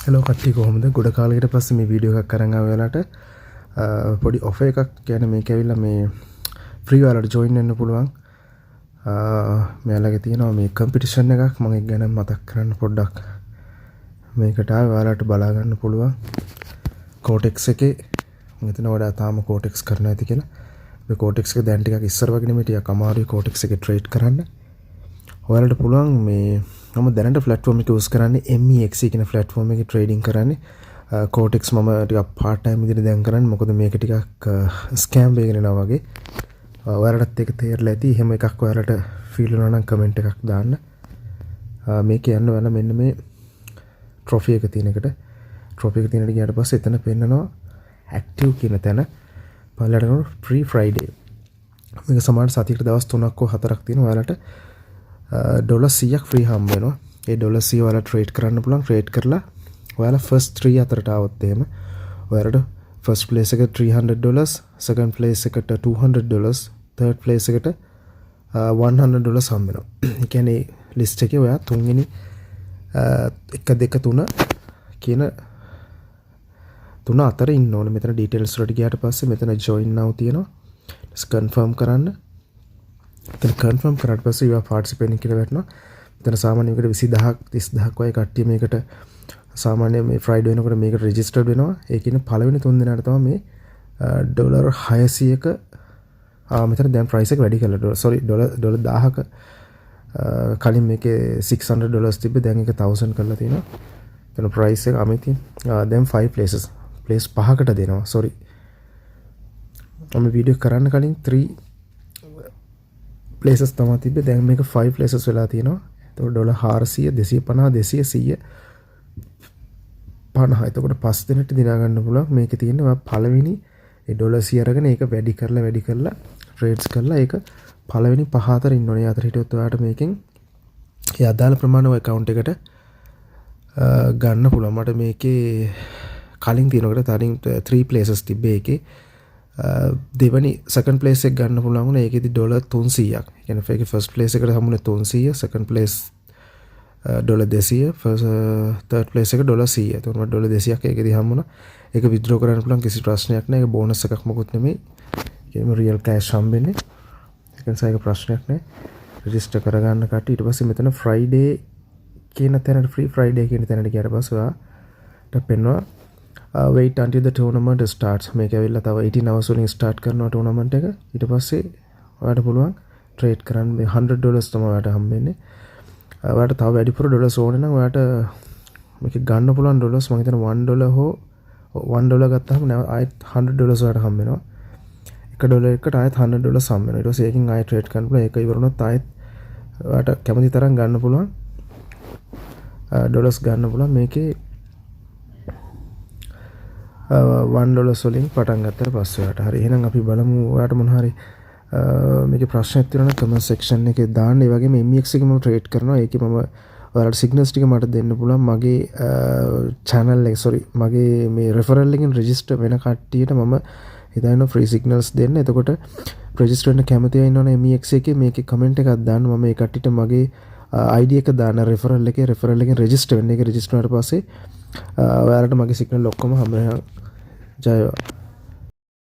Hello කට්ටිය කොහොමද? ගොඩ කාලයකට පස්සේ මේ වීඩියෝ එකක් අරන් ආව වෙලාවට පොඩි ඔෆර් එකක් කියන්නේ මේක ඇවිල්ලා මේ ෆ්‍රී ඔයාලට ජොයින් වෙන්න පුළුවන්. මෙයාලගේ තියෙනවා මේ කම්පිටිෂන් එකක්. මම ඒක ගැන මතක් කරන්න පොඩ්ඩක්. මේකට ආව ඔයාලට බලා ගන්න පුළුවන්. Cortex එකේ මම හිතනවා වඩා තාම Cortex කරන්න ඇති කියලා. මේ Cortex එක දැන් ටිකක් ඉස්සර වගේ නෙමෙයි ටිකක් අමාරුයි Cortex එකේ ට්‍රේඩ් කරන්න. ඔයාලට පුළුවන් මේ මම දැනට ප්ලැට්ෆෝම් එක යූස් කරන්නේ MEXC කියන ප්ලැට්ෆෝම් එකේ ට්‍රේඩින් කරන්නේ. Cortex මම ටිකක් පාර්ට් ටයිම් විදිහට දැන් කරන්නේ. මොකද මේක ටිකක් ස්කෑම් එකකින් එනවා වගේ. ඔයාලටත් ඒක තේරෙලා ඇති. එහෙම එකක් ඔයාලට ෆීල් වෙනවා නම් කමෙන්ට් එකක් දාන්න. මේක යන්න ඔයාලා මෙන්න මේ ට්‍රොෆි එක තියෙන එකට. ට්‍රොෆි එක තියෙනට ගියාට පස්සේ එතන පෙන්නනවා ඇක්ටිව් කියන තැන. පළලට කරන ෆ්‍රී ෆ්‍රයිඩේ. මේක සමාන සතියකට දවස් 3ක් හෝ 4ක් තියෙනවා. ඔයාලට ඩොලර් 100ක් ෆ්‍රී හම්බ වෙනවා. ඒ ඩොලර් 100 ඔයාලා ට්‍රේඩ් කරන්න පුළුවන්. ට්‍රේඩ් කරලා ඔයාලා ෆස්ට් 3 අතරට ආවොත් එහෙම ඔයාලට ෆස්ට් ප්ලේස් එකට $300, සෙකන්ඩ් ප්ලේස් එකට $200, තර්ඩ් ප්ලේස් එකට $100 හම්බ වෙනවා. ඒ කියන්නේ ලිස්ට් එකේ ඔයා තුන්වෙනි 1 2 3 කියන තුන අතර ඉන්න ඕනේ. මෙතන ඩීටේල්ස් වලට ගියාට පස්සේ මෙතන join now තියෙනවා. කන්ෆර්ම් කරන්න. එතන කන්ෆර්ම් කරාට පස්සේ you are participating කියලා වැටෙනවා. එතන සාමාන්‍ය මේකට 20000ක් 30000ක් වගේ කට්ටිය මේකට සාමාන්‍ය මේ ෆ්‍රයිඩේ වෙනකොට මේකට රෙජිස්ටර්ඩ් වෙනවා. ඒ කියන්නේ පළවෙනි 3 දිනකට තමයි මේ ඩොලර් 600ක මෙතන දැන් ප්‍රයිස් එක වැඩි කරලා ඩොලර් 1000ක කලින් මේකේ $600 තිබ්බේ දැන් ඒක 1000 කරලා තියෙනවා. එතන ප්‍රයිස් එක අමිතින් දැන් 5 places ප්ලේස් 5කට දෙනවා. sorry මම වීඩියෝ කරන්න කලින් 3 places තමයි තිබ්බේ. දැන් මේක 5 places වෙලා තියෙනවා. එතකොට ඩොලර් 400 250 200 එතකොට 5 දිනට දිනා ගන්න පුළුවන්. මේකේ තියෙනවා පළවෙනි ඒ ඩොලර් 100 අරගෙන ඒක වැඩි කරලා ට්‍රේඩ්ස් කරලා ඒක පළවෙනි 5 අතර ඉන්න ඕනේ. අතර හිටියොත් ඔයාලට මේකෙන් ඒ අදාළ ප්‍රමාණව account එකට ගන්න පුළුවන්. මට මේකේ කලින් තියෙනකොට තරින් 3 places තිබ්බේ. ඒකේ දෙවනි සෙකන්ඩ් ප්ලේස් එක ගන්න පුළුවන් වුණා. ඒකෙදි ඩොලර් 300ක්. ඒ කියන්නේ ඒකේ ෆස්ට් ප්ලේස් එකට හම්බුනේ 300, second place dollar 200, third place එක ඩොලර් 100. එතකොට මට ඩොලර් 200ක් ඒකෙදි හම්බුණා. ඒක විත්ඩ්‍රෝ කරන්න පුළුවන් කිසි ප්‍රශ්නයක් නැහැ. ඒක බෝනස් එකක් මොකුත් නෙමෙයි. ඒකේම රියල් කෑෂ් හම්බෙන්නේ. ඒක නිසා ඒක ප්‍රශ්නයක් නැහැ. රෙජිස්ටර් කරගන්න කට්ටිය ඊට පස්සේ මෙතන ෆ්‍රයිඩේ කියන තැනට ෆ්‍රී ෆ්‍රයිඩේ කියන තැනට ගියාට පස්සේ ඔයාට පෙන්වනවා wait until the tournament starts. මේක ඇවිල්ලා තව 18 hours වලින් start කරනවා tournament එක. ඊට පස්සේ ඔයාලට පුළුවන් trade කරන්න. මේ $100 තමයි ඔයාලට හම්බෙන්නේ. ඔයාලට තව වැඩිපුර ඩොලර්ස් ඕනේ නම් ඔයාලට මේක ගන්න පුළුවන් ඩොලර්ස් මම හිතන $1 හෝ $1 ගත්තාම ආයෙත් $100 ඔයාලට හම්බ වෙනවා. එක ඩොලර් එකකට ආයෙත් $100 හම්බ වෙනවා. ඊට පස්සේ ඒකෙන් ආයෙත් trade කරන්න පුළුවන්. ඒක ඉවර වුණොත් ආයෙත් ඔයාලට කැමති තරම් ගන්න පුළුවන්. ඩොලර්ස් ගන්න පුළුවන්. මේකේ $1 වලින් පටන් ගත්තට පස්සේ ඔයාලට හරි. එහෙනම් අපි බලමු ඔයාලට මොන හරි මේකේ ප්‍රශ්නයක් තියෙනවා නම් කමෙන්ට් සෙක්ෂන් එකේ දාන්න. ඒ වගේම MEX එකේ මම ට්‍රේඩ් කරනවා. ඒකේ මම ඔයාලට සිග්නල්ස් ටික මට දෙන්න පුළුවන්. මගේ channel එක මගේ මේ referral එකෙන් register වෙන කට්ටියට මම හිතනවා free signals දෙන්න. එතකොට register වෙන්න කැමති අය ඉන්නවනේ MEX එකේ මේකේ කමෙන්ට් එකක් දාන්න. මම ඒ කට්ටියට මගේ ID එක දාන්න referral එකෙන් register වෙන්න. ඒක register වුණාට පස්සේ ඔයාලට මගේ signal ඔක්කොම හම්බ වෙනවා. ජය වේවා.